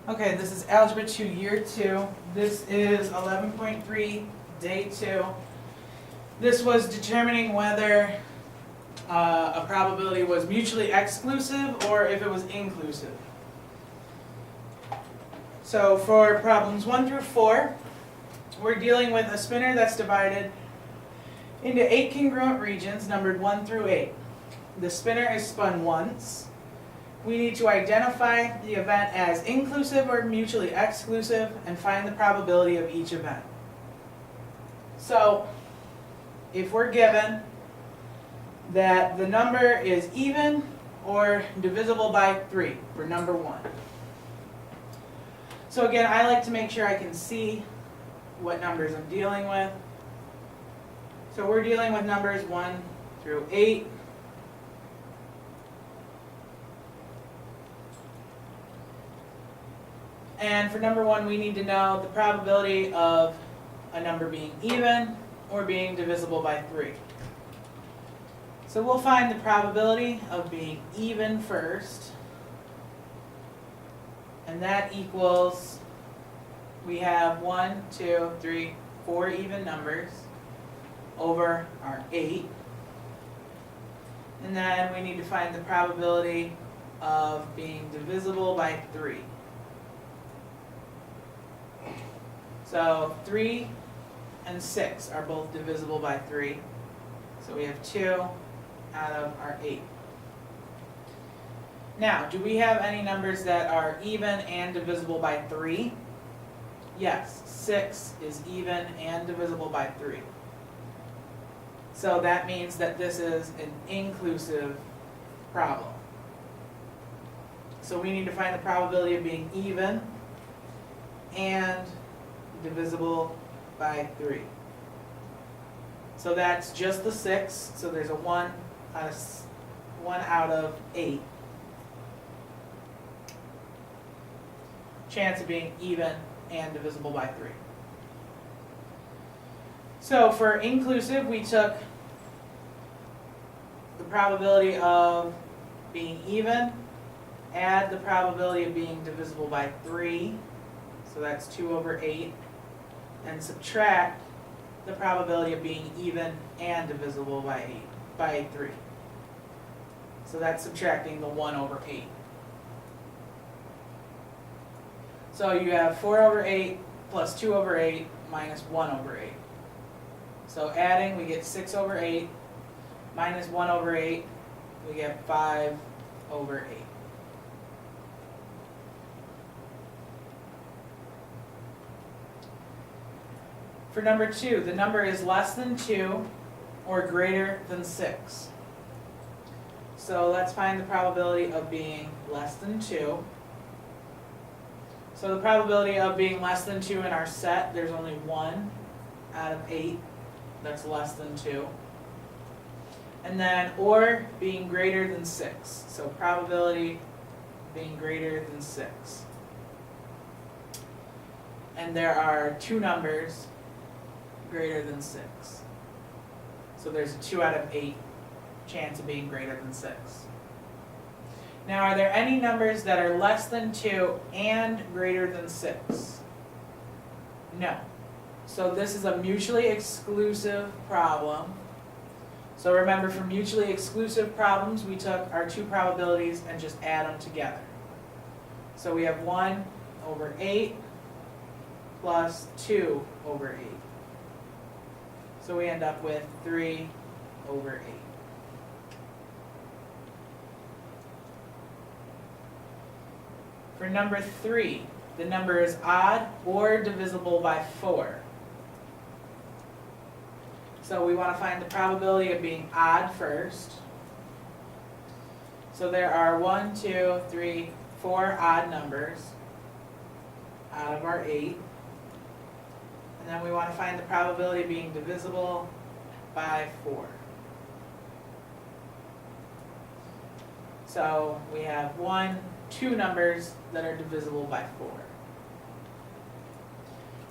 Okay, this is Algebra 2, Year 2. This is 11.3, Day 2. This was determining whether a probability was mutually exclusive or if it was inclusive. So for problems 1 through 4, we're dealing with a spinner that's divided into 8 congruent regions numbered 1 through 8. The spinner is spun once. We need to identify the event as inclusive or mutually exclusive and find the probability of each event. So, if we're given that the number is even or divisible by 3 for number 1. So again, I like to make sure I can see what numbers I'm dealing with. So we're dealing with numbers 1 through 8. And for number 1, we need to know the probability of a number being even or being divisible by 3. So we'll find the probability of being even first. And that equals, we have 1, 2, 3, 4 even numbers over our 8. And then we need to find the probability of being divisible by 3. So 3 and 6 are both divisible by 3. So we have 2 out of our 8. Now, do we have any numbers that are even and divisible by 3? Yes, 6 is even and divisible by 3. So that means that this is an inclusive problem. So we need to find the probability of being even and divisible by 3. So that's just the 6, so there's a 1 out of 8 chance of being even and divisible by 3. So for inclusive, we took the probability of being even, add the probability of being divisible by 3, so that's 2 over 8, and subtract the probability of being even and divisible by 3. So that's subtracting the 1 over 8. So you have 4 over 8 plus 2 over 8 minus 1 over 8. So adding, we get 6 over 8 minus 1 over 8, we get 5 over 8. For number 2, the number is less than 2 or greater than 6. So let's find the probability of being less than 2. So the probability of being less than 2 in our set, there's only 1 out of 8 that's less than 2. And then, or being greater than 6. So probability being greater than 6. And there are 2 numbers greater than 6. So there's a 2 out of 8 chance of being greater than 6. Now, are there any numbers that are less than 2 and greater than 6? No. So this is a mutually exclusive problem. So remember, for mutually exclusive problems, we took our 2 probabilities and just add them together. So we have 1 over 8 plus 2 over 8. So we end up with 3 over 8. For number 3, the number is odd or divisible by 4. So we want to find the probability of being odd first. So there are 1, 2, 3, 4 odd numbers out of our 8. And then we want to find the probability of being divisible by 4. So we have 2 numbers that are divisible by 4.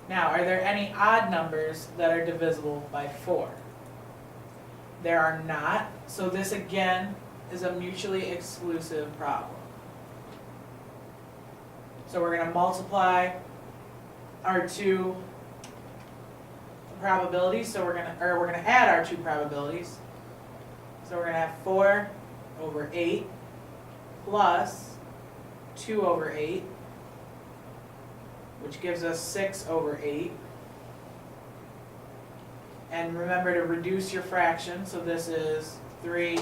Now, are there any odd numbers that are divisible by 4? There are not, so this again is a mutually exclusive problem. So we're going to multiply our two probabilities. So we're going to add our two probabilities. So we're going to have 4 over 8 plus 2 over 8, which gives us 6 over 8. And remember to reduce your fraction, so this is 3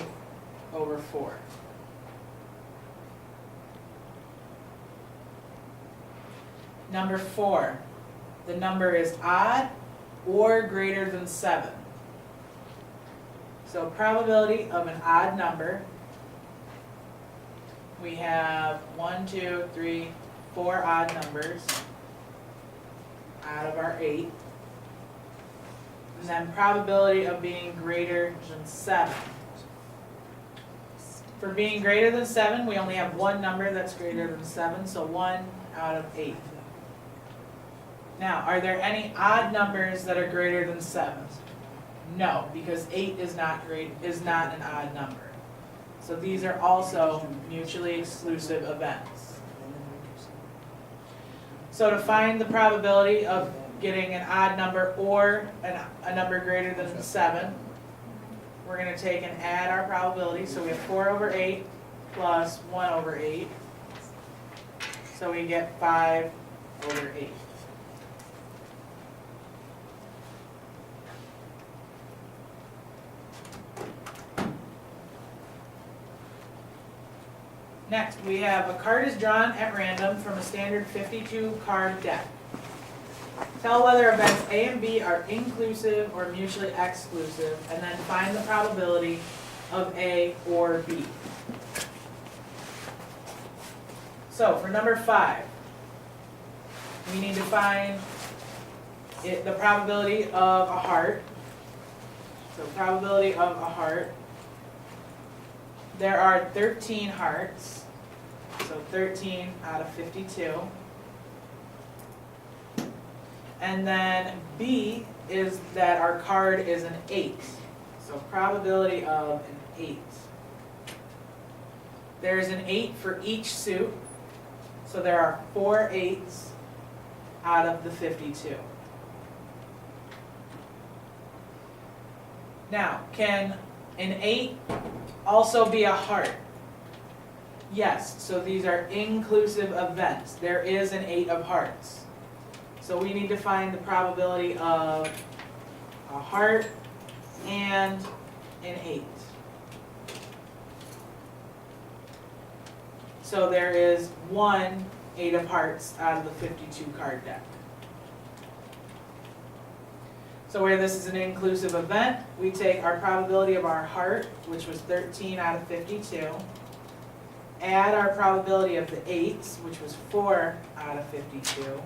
over 4. Number 4, the number is odd or greater than 7. So probability of an odd number, we have 1, 2, 3, 4 odd numbers out of our 8. And then probability of being greater than 7. For being greater than 7, we only have one number that's greater than 7, so 1 out of 8. Now, are there any odd numbers that are greater than 7? No, because 8 is not an odd number. So these are also mutually exclusive events. So to find the probability of getting an odd number or a number greater than 7, we're going to take and add our probability. So we have 4 over 8 plus 1 over 8. So we get 5 over 8. Next, we have a card is drawn at random from a standard 52 card deck. Tell whether events A and B are inclusive or mutually exclusive, and then find the probability of A or B. So for number 5, we need to find the probability of a heart. So probability of a heart. There are 13 hearts, so 13 out of 52. And then B is that our card is an 8, so probability of an 8. There's an 8 for each suit, so there are 4 8s out of the 52. Now, can an 8 also be a heart? Yes, so these are inclusive events. There is an 8 of hearts. So we need to find the probability of a heart and an 8. So there is 1 8 of hearts out of the 52 card deck. So where this is an inclusive event, we take our probability of our heart, which was 13 out of 52, add our probability of the 8s, which was 4 out of 52,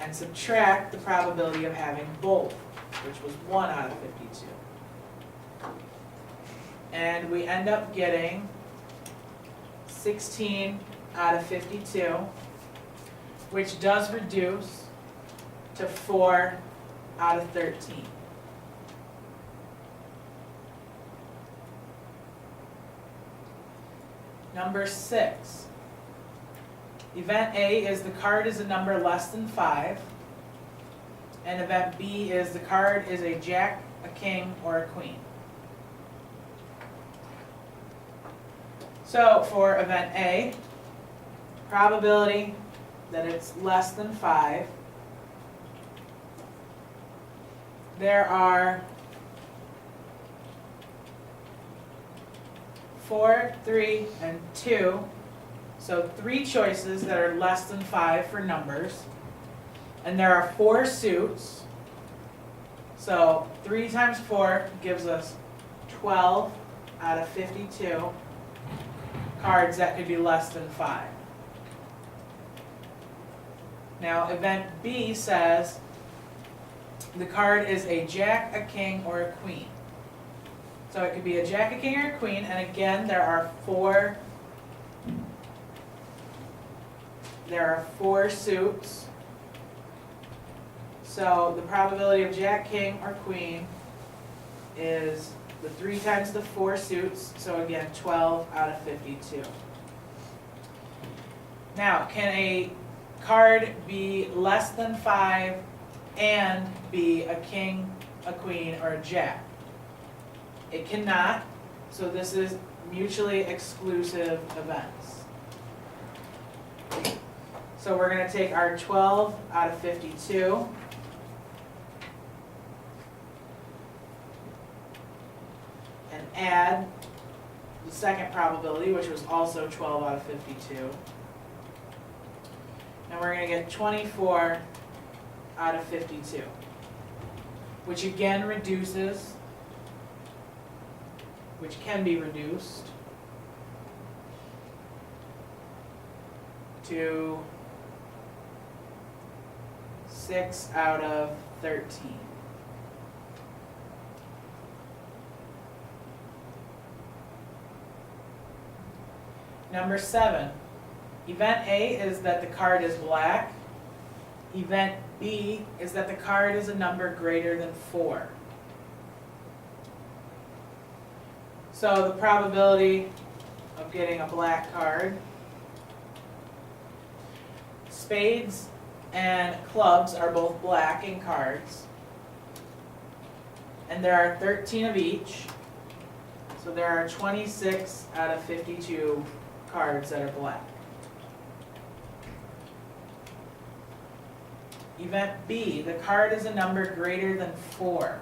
and subtract the probability of having both, which was 1 out of 52. And we end up getting 16 out of 52, which does reduce to 4 out of 13. Number 6. Event A is the card is a number less than 5. And event B is the card is a jack, a king, or a queen. So for event A, probability that it's less than 5, there are 4, 3, and 2. So 3 choices that are less than 5 for numbers. And there are 4 suits. So 3 times 4 gives us 12 out of 52 cards that could be less than 5. Now event B says the card is a jack, a king, or a queen. So it could be a jack, a king, or a queen, and again there are 4 suits. So the probability of jack, king, or queen is the 3 times the 4 suits, so again 12 out of 52. Now, can a card be less than 5 and be a king, a queen, or a jack? It cannot, so this is mutually exclusive events. So we're going to take our 12 out of 52. And add the second probability, which was also 12 out of 52. And we're going to get 24 out of 52, which again reduces, which can be reduced to 6 out of 13. Number 7, event A is that the card is black. Event B is that the card is a number greater than 4. So the probability of getting a black card, spades and clubs are both black in cards. And there are 13 of each. So there are 26 out of 52 cards that are black. Event B, the card is a number greater than 4.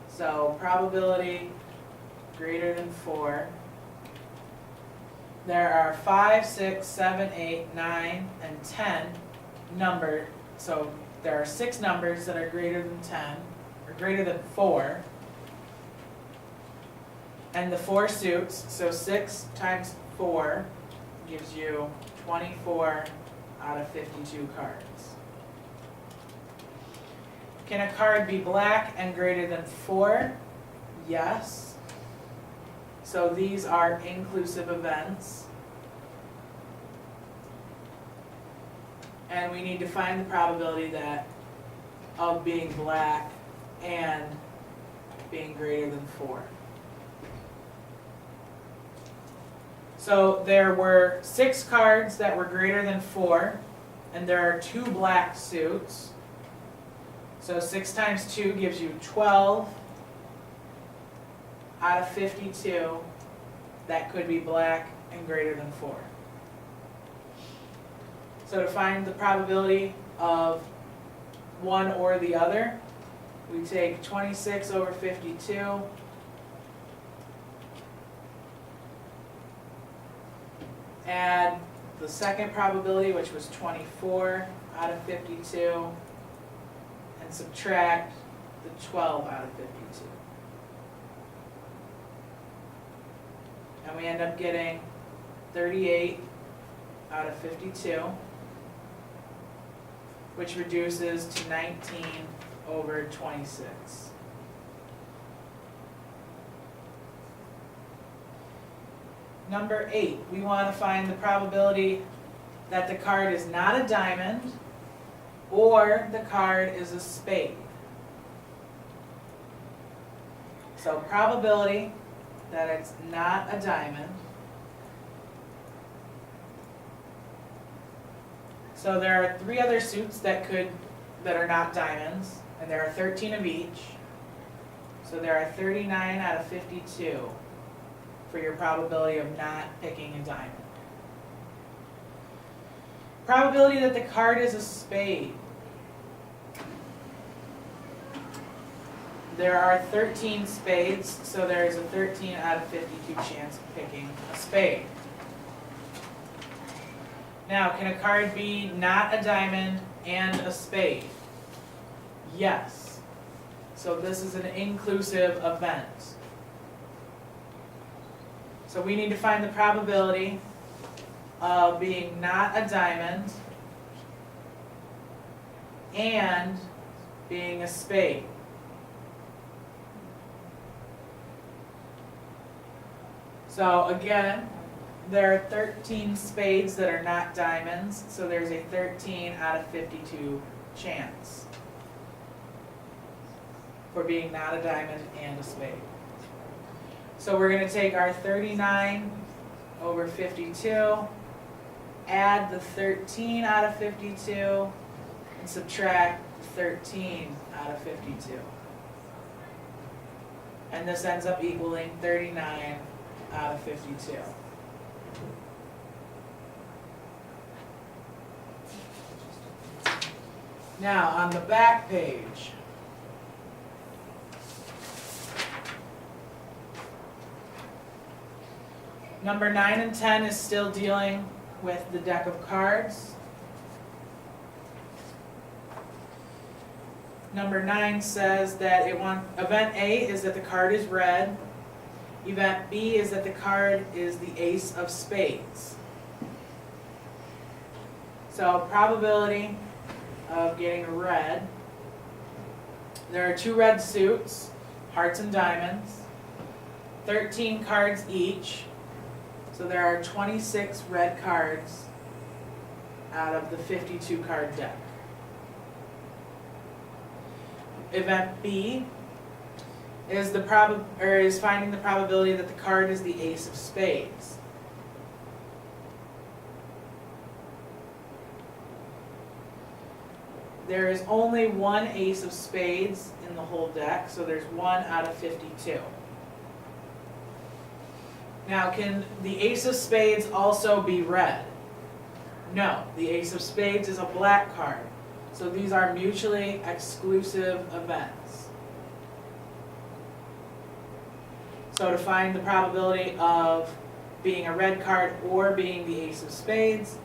So probability greater than 4. There are 5, 6, 7, 8, 9, and 10 numbered. So there are 6 numbers that are greater than 10, or greater than 4. And the 4 suits, so 6 times 4 gives you 24 out of 52 cards. Can a card be black and greater than 4? Yes. So these are inclusive events. And we need to find the probability of being black and being greater than 4. So there were 6 cards that were greater than 4, and there are 2 black suits. So 6 times 2 gives you 12 out of 52 that could be black and greater than 4. So to find the probability of one or the other, we take 26 over 52, add the second probability, which was 24 out of 52, and subtract the 12 out of 52. And we end up getting 38 out of 52, which reduces to 19 over 26. Number 8, we want to find the probability that the card is not a diamond or the card is a spade. So probability that it's not a diamond. So there are 3 other suits that are not diamonds, and there are 13 of each. So there are 39 out of 52 for your probability of not picking a diamond. Probability that the card is a spade. There are 13 spades, so there is a 13 out of 52 chance of picking a spade. Now, can a card be not a diamond and a spade? Yes. So this is an inclusive event. So we need to find the probability of being not a diamond and being a spade. So again, there are 13 spades that are not diamonds, so there's a 13 out of 52 chance for being not a diamond and a spade. So we're going to take our 39 over 52, add the 13 out of 52, and subtract 13 out of 52. And this ends up equaling 39 out of 52. Now, on the back page, number 9 and 10 is still dealing with the deck of cards. Number 9 says that event A is that the card is red. Event B is that the card is the ace of spades. So probability of getting a red. There are 2 red suits, hearts and diamonds, 13 cards each. So there are 26 red cards out of the 52 card deck. Event B is finding the probability that the card is the ace of spades. There is only 1 ace of spades in the whole deck, so there's 1 out of 52. Now, can the ace of spades also be red? No, the ace of spades is a black card. So these are mutually exclusive events. So to find the probability of being a red card or being the ace of spades,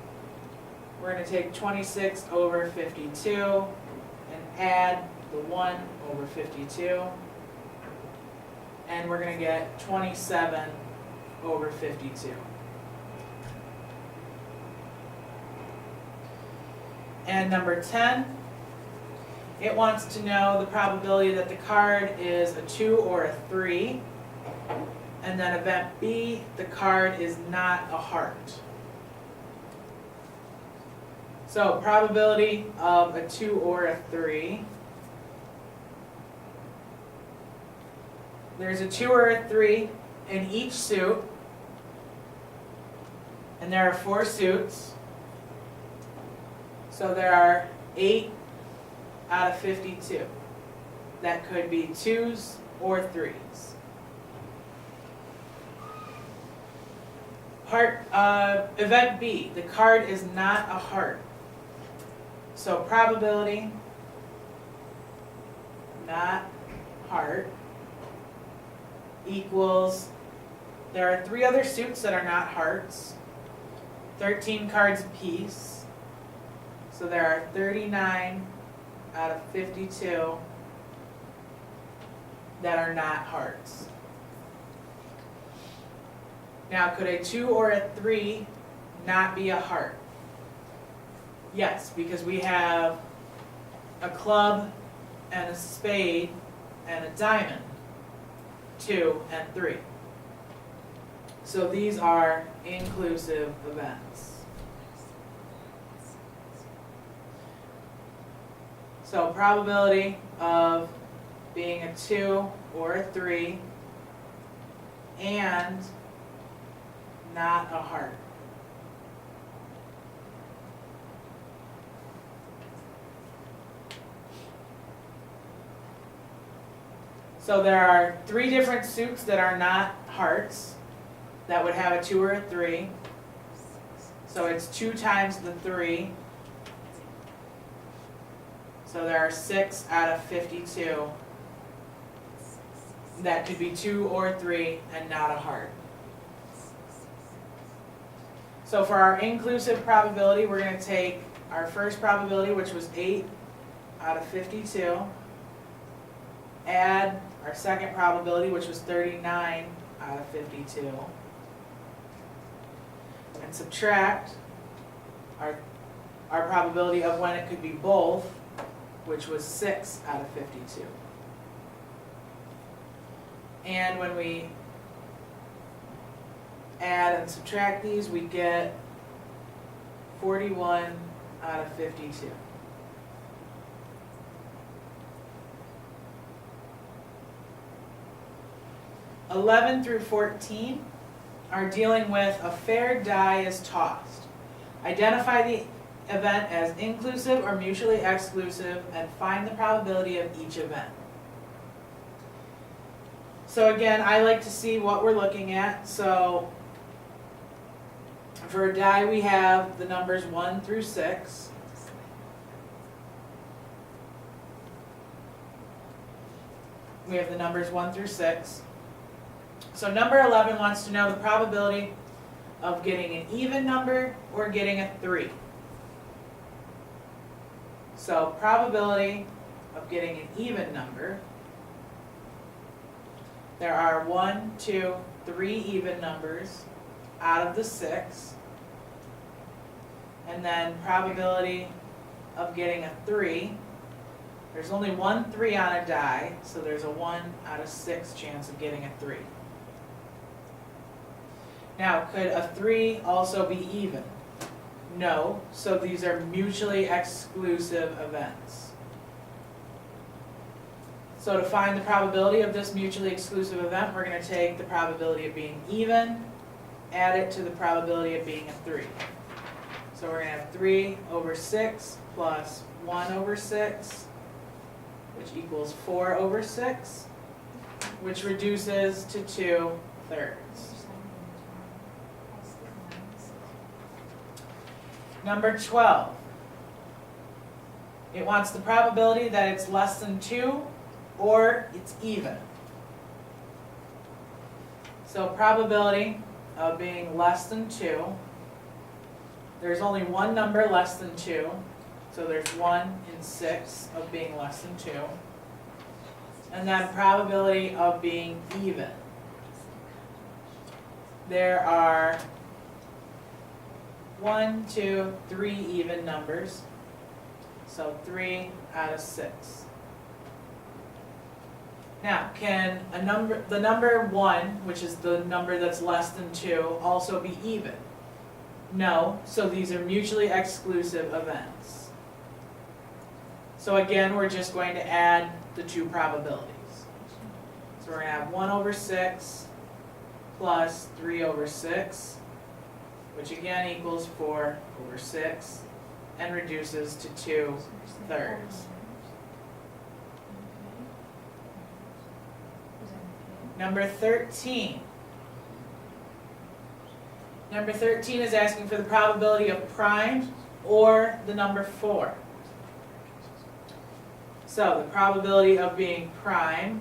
we're going to take 26 over 52 and add the 1 over 52. And we're going to get 27 over 52. And number 10, it wants to know the probability that the card is a 2 or a 3. And then event B, the card is not a heart. So probability of a 2 or a 3. There's a 2 or a 3 in each suit. And there are 4 suits. So there are 8 out of 52. That could be 2s or 3s. Event B, the card is not a heart. So probability, not heart, equals, there are 3 other suits that are not hearts, 13 cards apiece. So there are 39 out of 52 that are not hearts. Now, could a 2 or a 3 not be a heart? Yes, because we have a club and a spade and a diamond, 2 and 3. So these are inclusive events. So probability of being a 2 or a 3 and not a heart. So there are 3 different suits that are not hearts that would have a 2 or a 3. So it's 2 times the 3. So there are 6 out of 52 that could be 2 or 3 and not a heart. So for our inclusive probability, we're going to take our first probability, which was 8 out of 52, add our second probability, which was 39 out of 52, and subtract our probability of when it could be both, which was 6 out of 52. And when we add and subtract these, we get 41 out of 52. (11 through 14) are dealing with a fair die is tossed. Identify the event as inclusive or mutually exclusive and find the probability of each event. So again, I like to see what we're looking at. So for a die, we have the numbers 1 through 6. We have the numbers 1 through 6. So number 11 wants to know the probability of getting an even number or getting a 3. So probability of getting an even number. There are 1, 2, 3 even numbers out of the 6. And then probability of getting a 3. There's only 1 3 on a die, so there's a 1 out of 6 chance of getting a 3. Now, could a 3 also be even? No, so these are mutually exclusive events. So to find the probability of this mutually exclusive event, we're going to take the probability of being even, add it to the probability of being a 3. So we're going to have 3 over 6 plus 1 over 6, which equals 4 over 6, which reduces to 2/3. Number 12. It wants the probability that it's less than 2 or it's even. So probability of being less than 2. There's only one number less than 2. So there's 1 in 6 of being less than 2. And then probability of being even. There are 1, 2, 3 even numbers. So 3 out of 6. Now, can the number 1, which is the number that's less than 2, also be even? No, so these are mutually exclusive events. So again, we're just going to add the two probabilities. So we're going to have 1 over 6 plus 3 over 6, which again equals 4 over 6, and reduces to 2/3. Number 13. Number 13 is asking for the probability of prime or the number 4. So the probability of being prime,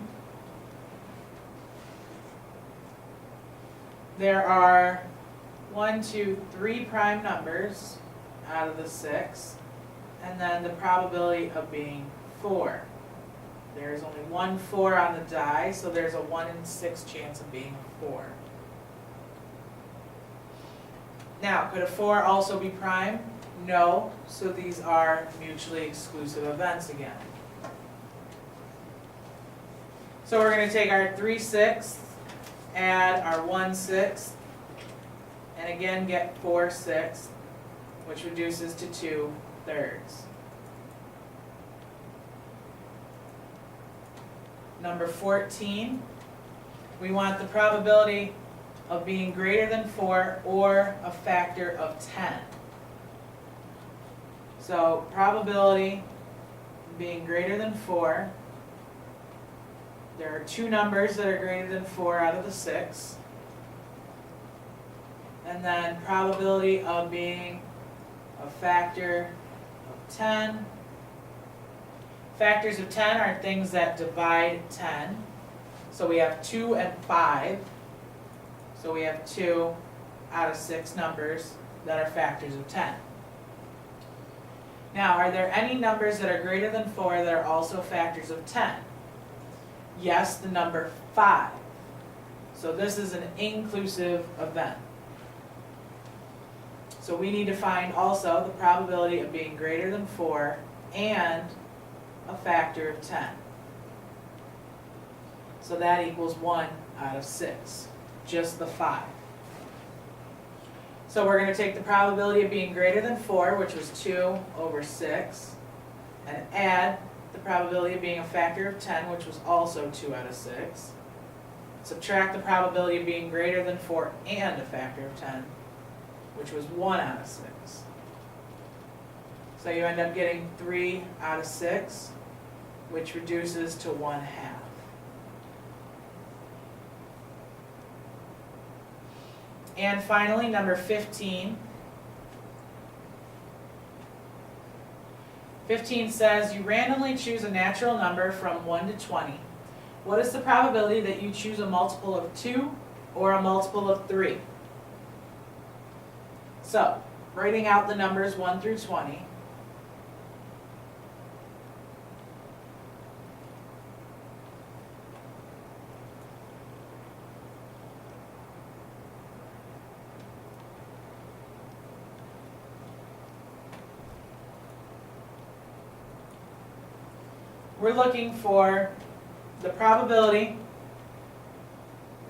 there are 1, 2, 3 prime numbers out of the 6, and then the probability of being 4. There's only 1 4 on the die, so there's a 1 in 6 chance of being a 4. Now, could a 4 also be prime? No, so these are mutually exclusive events again. So we're going to take our 3/6, add our 1/6, and again get 4/6, which reduces to 2/3. Number 14, we want the probability of being greater than 4 or a factor of 10. So probability being greater than 4, there are 2 numbers that are greater than 4 out of the 6. And then probability of being a factor of 10. Factors of 10 are things that divide 10. So we have 2 and 5. So we have 2 out of 6 numbers that are factors of 10. Now, are there any numbers that are greater than 4 that are also factors of 10? Yes, the number 5. So this is an inclusive event. So we need to find also the probability of being greater than 4 and a factor of 10. So that equals 1 out of 6, just the 5. So we're going to take the probability of being greater than 4, which was 2 over 6, and add the probability of being a factor of 10, which was also 2 out of 6. subtract the probability of being greater than 4 and a factor of 10, which was 1 out of 6. So you end up getting 3 out of 6, which reduces to 1/2. And finally, number 15. 15 says you randomly choose a natural number from 1 to 20. What is the probability that you choose a multiple of 2 or a multiple of 3? So, writing out the numbers 1 through 20. We're looking for the probability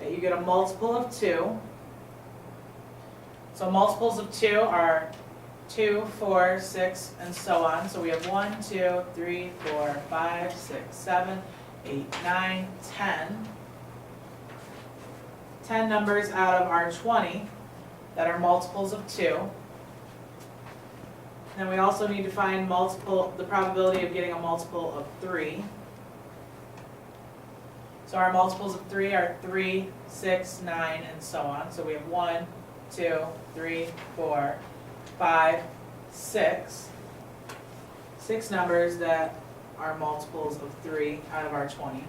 that you get a multiple of 2. So multiples of 2 are 2, 4, 6, and so on. So we have 1, 2, 3, 4, 5, 6, 7, 8, 9, 10. 10 numbers out of our 20 that are multiples of 2. Then we also need to find the probability of getting a multiple of 3. So our multiples of 3 are 3, 6, 9, and so on. So we have 1, 2, 3, 4, 5, 6. 6 numbers that are multiples of 3 out of our 20.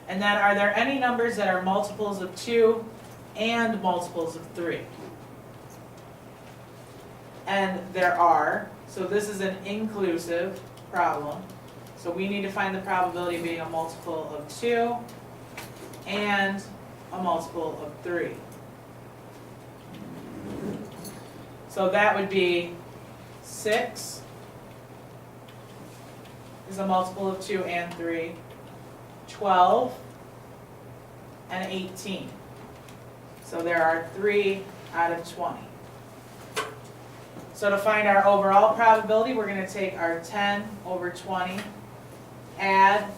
And then are there any numbers that are multiples of 2 and multiples of 3? And there are. So this is an inclusive problem. So we need to find the probability of being a multiple of 2 and a multiple of 3. So that would be 6 is a multiple of 2 and 3, 12, and 18. So there are 3 out of 20. So to find our overall probability, we're going to take our 10 over 20, add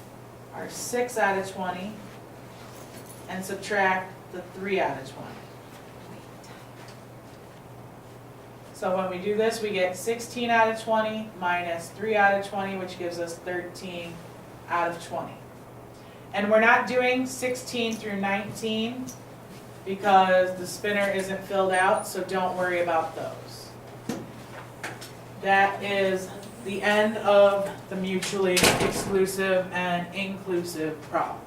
our 6 out of 20, and subtract the 3 out of 20. So when we do this, we get 16 out of 20 minus 3 out of 20, which gives us 13 out of 20. And we're not doing 16 through 19 because the spinner isn't filled out, so don't worry about those. That is the end of the mutually exclusive and inclusive problem.